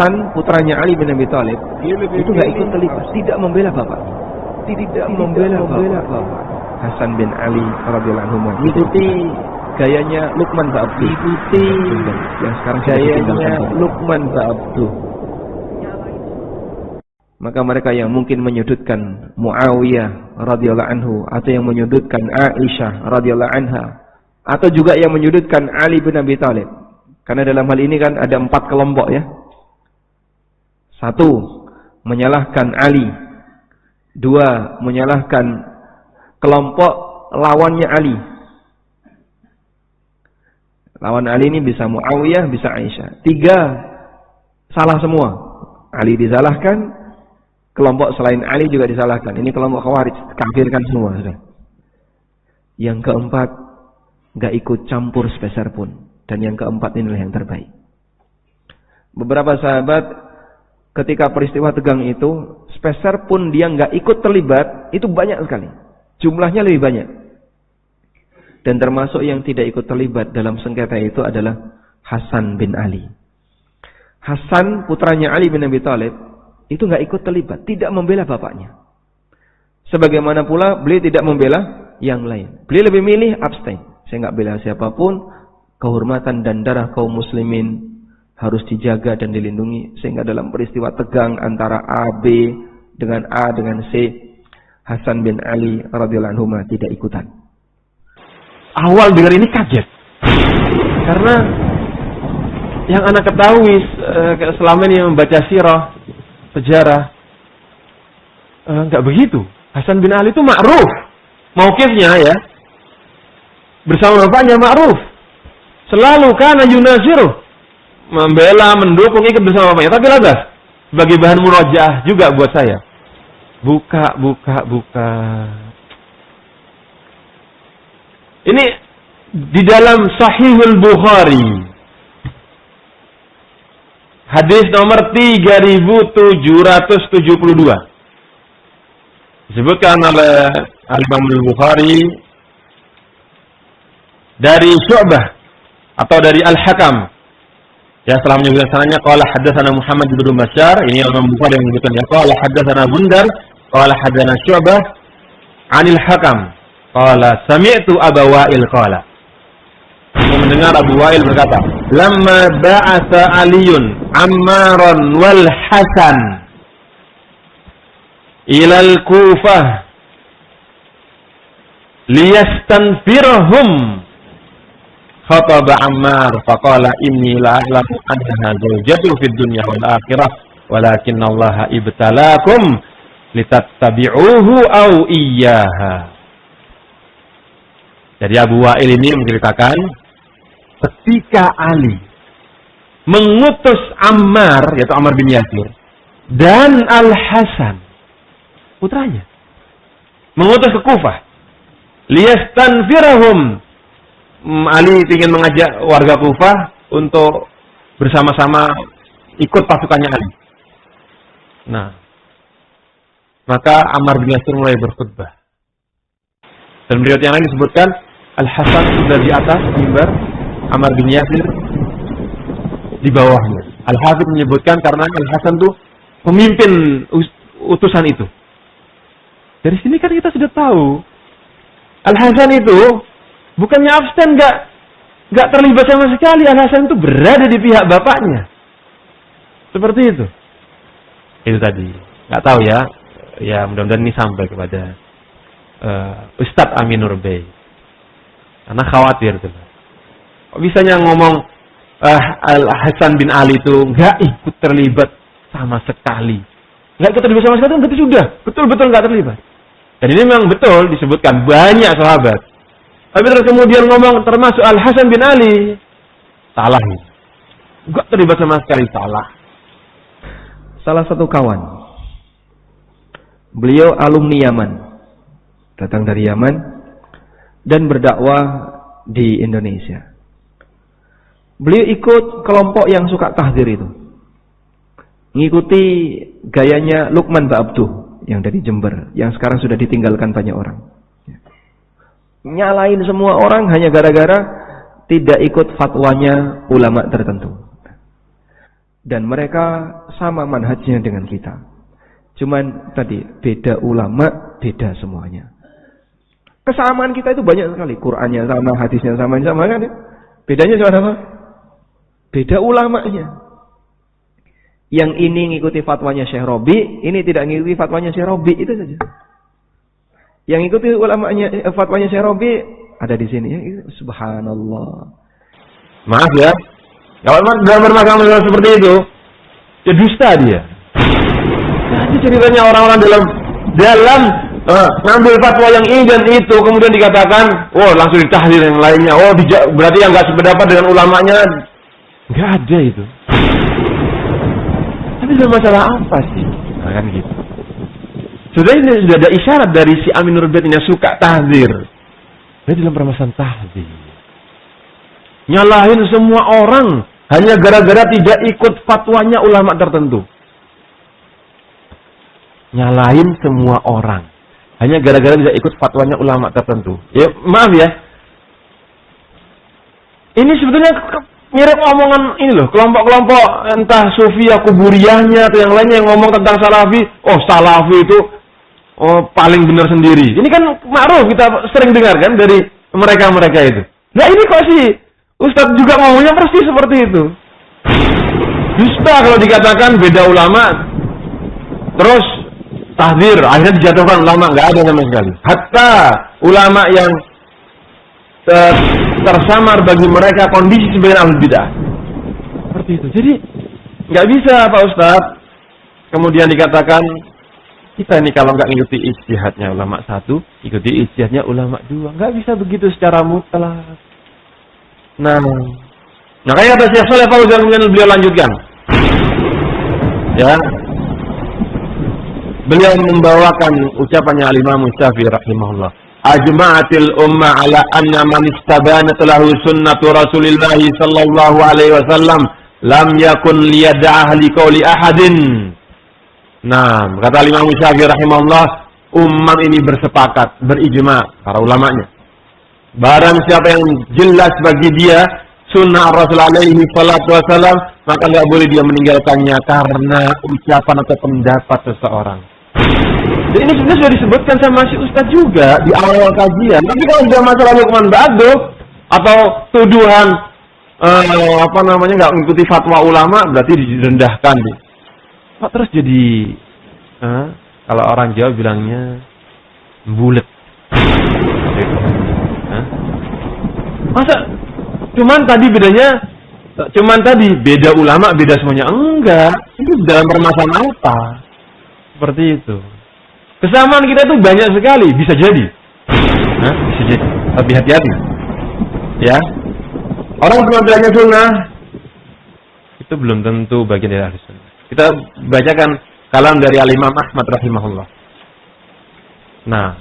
Hasan putranya Ali bin Abi Thalib itu nggak ikut terlibat, tidak membela bapak, tidak membela bapak. Hasan bin Ali radhiyallahu anhu mengikuti gayanya Luqman Ba'abdu, yang sekarang gayanya Luqman Ba'abdu. Maka mereka yang mungkin menyudutkan Muawiyah radhiyallahu anhu, atau yang menyudutkan Aisyah radhiyallahu anha, atau juga yang menyudutkan Ali bin Abi Thalib. Karena dalam hal ini kan ada 4 kelompok ya. 1, menyalahkan Ali. 2, menyalahkan kelompok lawannya Ali. Lawan Ali ini bisa Muawiyah, bisa Aisyah. 3, salah semua. Ali disalahkan, kelompok selain Ali juga disalahkan. Ini kelompok Khawarij, kafirkan semua. Yang keempat, gak ikut campur sepeser pun. Dan yang keempat inilah yang terbaik. Beberapa sahabat ketika peristiwa tegang itu, sepeser pun dia gak ikut terlibat, itu banyak sekali. Jumlahnya lebih banyak. Dan termasuk yang tidak ikut terlibat dalam sengketa itu adalah Hasan bin Ali. Hasan putranya Ali bin Abi Thalib itu gak ikut terlibat, tidak membela bapaknya. Sebagaimana pula beliau tidak membela yang lain. Beliau lebih milih abstain. Saya gak bela siapapun. Kehormatan dan darah kaum muslimin harus dijaga dan dilindungi. Sehingga dalam peristiwa tegang antara A, B dengan A dengan C, Hasan bin Ali radhiyallahu anhu tidak ikutan. Awal dengar ini kaget. Karena yang anak ketahui selama ini membaca sirah, sejarah, enggak begitu. Hasan bin Ali itu ma'ruf. Mauqifnya ya. Bersama bapaknya ma'ruf. Selalu kana yunaziruh, membela, mendukung, ikut bersama bapaknya. Tapi lantas sebagai bahan murojaah juga buat saya. Buka. Ini di dalam Sahihul Bukhari. Hadis nomor 3772. Disebutkan oleh Al-Imam Al-Bukhari dari Syu'bah atau dari Al-Hakam. Ya, setelah menyebutkan sanadnya, qala haddatsana Muhammad bin Bashar, ini Imam Bukhari yang menyebutkan ya, qala haddatsana Bundar, qala haddatsana Syu'bah 'anil Hakam, qala sami'tu Abu Wa'il qala. Aku mendengar Abu Wa'il berkata, "Lamma ba'atha Aliun Ammaran wal Hasan ila al-Kufah liyastanfirhum, khataba Ammar faqala inni la a'lamu annaha zawjatu fid dunya wal akhirah walakinna Allah ibtalakum litattabi'uhu aw iyyaha." Jadi Abu Wa'il ini menceritakan ketika Ali mengutus Ammar, yaitu Ammar bin Yasir, dan Al-Hasan putranya, mengutus ke Kufah, liyastanfirahum. Ali ingin mengajak warga Kufah untuk bersama-sama ikut pasukannya Ali. Nah, maka Ammar bin Yasir mulai berkhutbah. Dan riwayat yang lain disebutkan Al-Hasan sudah di atas mimbar, Ammar bin Yasir di bawahnya. Al-Hafidz menyebutkan karena Al-Hasan itu pemimpin utusan itu. Dari sini kan kita sudah tahu Al-Hasan itu bukannya abstain, nggak terlibat sama sekali. Al-Hasan itu berada di pihak bapaknya. Seperti itu. Itu tadi. Nggak tahu ya. Ya mudah-mudahan ini sampai kepada Ustadz Aminur Bey. Karena khawatir tuh. Kok bisanya ngomong Al-Hasan bin Ali itu nggak ikut terlibat sama sekali. Nggak ikut terlibat sama sekali, berarti sudah betul-betul nggak terlibat. Dan ini memang betul disebutkan banyak sahabat. Tapi terus kemudian ngomong termasuk Al-Hasan bin Ali, salah nih. Nggak terlibat sama sekali, salah. Salah satu kawan, beliau alumni Yaman, datang dari Yaman dan berdakwah di Indonesia. Beliau ikut kelompok yang suka tahdzir itu, mengikuti gayanya Luqman Ba'abdu yang dari Jember, yang sekarang sudah ditinggalkan banyak orang. Nyalain semua orang hanya gara-gara tidak ikut fatwanya ulama tertentu. Dan mereka sama manhajnya dengan kita. Cuman tadi, beda ulama, beda semuanya. Kesamaan kita itu banyak sekali. Qurannya sama, hadisnya sama kan ya? Bedanya cuma apa? Beda ulamanya. Yang ini ngikuti fatwanya Syekh Robi, ini tidak ngikuti fatwanya Syekh Robi, itu saja. Yang ngikuti ulamanya fatwanya Syekh Robi ada di sini ya. Subhanallah. Maaf ya. Kalau dalam bermasalah seperti itu, ya dusta dia. Jadi ceritanya orang-orang dalam ngambil fatwa yang ini dan itu, kemudian dikatakan, oh langsung ditahdir yang lainnya. Oh berarti yang nggak sependapat dengan ulamanya, nggak ada itu. Tapi dalam masalah apa sih? Nah, kan gitu. Sudah ada isyarat dari si Amin Nurbet yang suka tahdir. Dia dalam permasalahan tahdir. Nyalahin semua orang hanya gara-gara tidak ikut fatwanya ulama tertentu. Nyalahin semua orang hanya gara-gara tidak ikut fatwanya ulama tertentu. Ya, maaf ya. Ini sebetulnya mirip omongan ini loh, kelompok-kelompok entah Sufiyah kuburiyahnya atau yang lainnya yang ngomong tentang Salafi. Oh, Salafi itu paling benar sendiri. Ini kan ma'ruf, kita sering dengar kan dari mereka-mereka itu. Nah, ini kok sih Ustadz juga ngomongnya persis seperti itu. Dusta kalau dikatakan beda ulama, terus tahdir, akhirnya dijatuhkan ulama, nggak ada sama sekali. Hatta ulama yang tersamar bagi mereka kondisi sebagai ahlul bidah. Seperti itu. Jadi nggak bisa Pak Ustadz kemudian dikatakan kita ini kalau nggak ngikuti ijtihadnya ulama satu, ikuti ijtihadnya ulama dua. Nggak bisa begitu secara mutlak. Nah, makanya kata Syekh Shalih Fauzan kemudian beliau lanjutkan. Ya. Beliau membawakan ucapannya Al-Imam Syafi'i rahimahullah. Ajma'atil ummah ala anna man istabanat lahu sunnatu Rasulillah sallallahu alaihi wasallam lam yakun liyad'ah li qawli ahadin. Nah, kata Imam Syafi'i rahimahullah, umat ini bersepakat, berijma para ulamanya. Barang siapa yang jelas bagi dia sunnah Rasul alaihi salatu wasallam, maka enggak boleh dia meninggalkannya karena ucapan atau pendapat seseorang. Jadi ini sebenarnya sudah disebutkan sama si Ustaz juga di awal kajian. Tapi kalau sudah masalah hukuman ba'du atau tuduhan nggak mengikuti fatwa ulama, berarti direndahkan. Kok terus jadi kalau orang Jawa bilangnya bulet. Masa cuman tadi beda ulama, beda semuanya? Enggak. Itu dalam permasalahan apa? Seperti itu. Kesamaan kita itu banyak sekali, bisa jadi. Bisa jadi. Tapi hati-hati. Ya. Orang cuma bilangnya sunnah, itu belum tentu bagian dari ahli sunnah. Kita bacakan kalam dari Al-Imam Ahmad rahimahullah. Nah,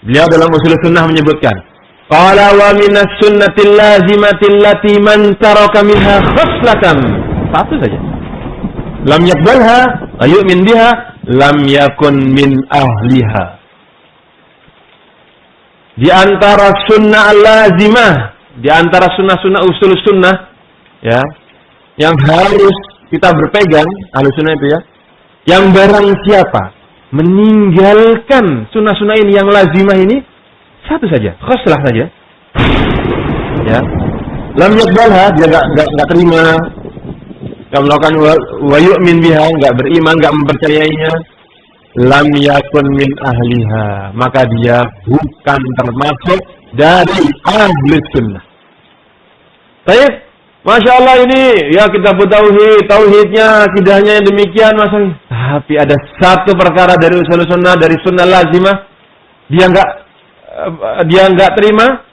beliau dalam usul sunnah menyebutkan, qala wa minas sunnatil lazimatil lati man taraka minha khaslatan. Satu saja. Lam yaqbalha wa yu'min biha lam yakun min ahliha. Di antara sunnah lazimah, di antara sunnah-sunnah usul sunnah ya, yang harus kita berpegang ahli sunnah itu ya, yang barang siapa meninggalkan sunnah-sunnah ini yang lazimah ini, satu saja, khoslah saja ya, lam yaqbalha, dia enggak terima, enggak melakukan wa yu'min biha, enggak beriman, enggak mempercayainya, lam yakun min ahliha, maka dia bukan termasuk dari ahli sunnah. Baik, Masya Allah ini ya kita bertauhid, tauhidnya, akidahnya yang demikian masalah. Tapi ada satu perkara dari usul sunnah, dari sunnah lazimah, dia enggak terima,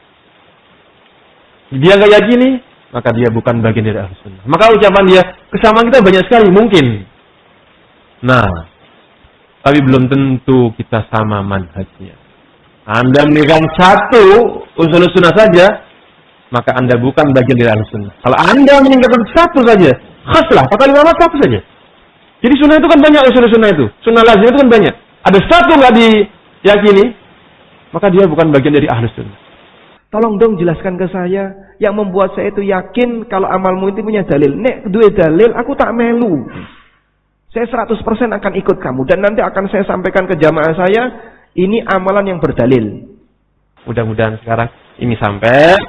dia enggak yakini, maka dia bukan bagian dari ahli sunnah. Maka ucapan dia, kesamaan kita banyak sekali mungkin. Nah, tapi belum tentu kita sama manhajnya. Anda meninggalkan satu usul sunnah saja, maka Anda bukan bagian dari ahli sunnah. Kalau Anda meninggalkan satu saja, khaslah, kata ulama satu saja. Jadi sunnah itu kan banyak, usul sunnah itu. Sunnah lazim itu kan banyak. Ada satu nggak diyakini, maka dia bukan bagian dari ahli sunnah. Tolong dong jelaskan ke saya yang membuat saya itu yakin kalau amalmu itu punya dalil. Nek duwe dalil aku tak melu. Saya 100% akan ikut kamu dan nanti akan saya sampaikan ke jamaah saya, ini amalan yang berdalil. Mudah-mudahan sekarang ini sampai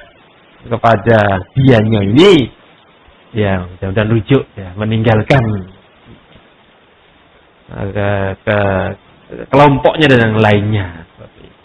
kepada dianya ini, ya mudah-mudahan rujuk, ya meninggalkan ke kelompoknya dan yang lainnya.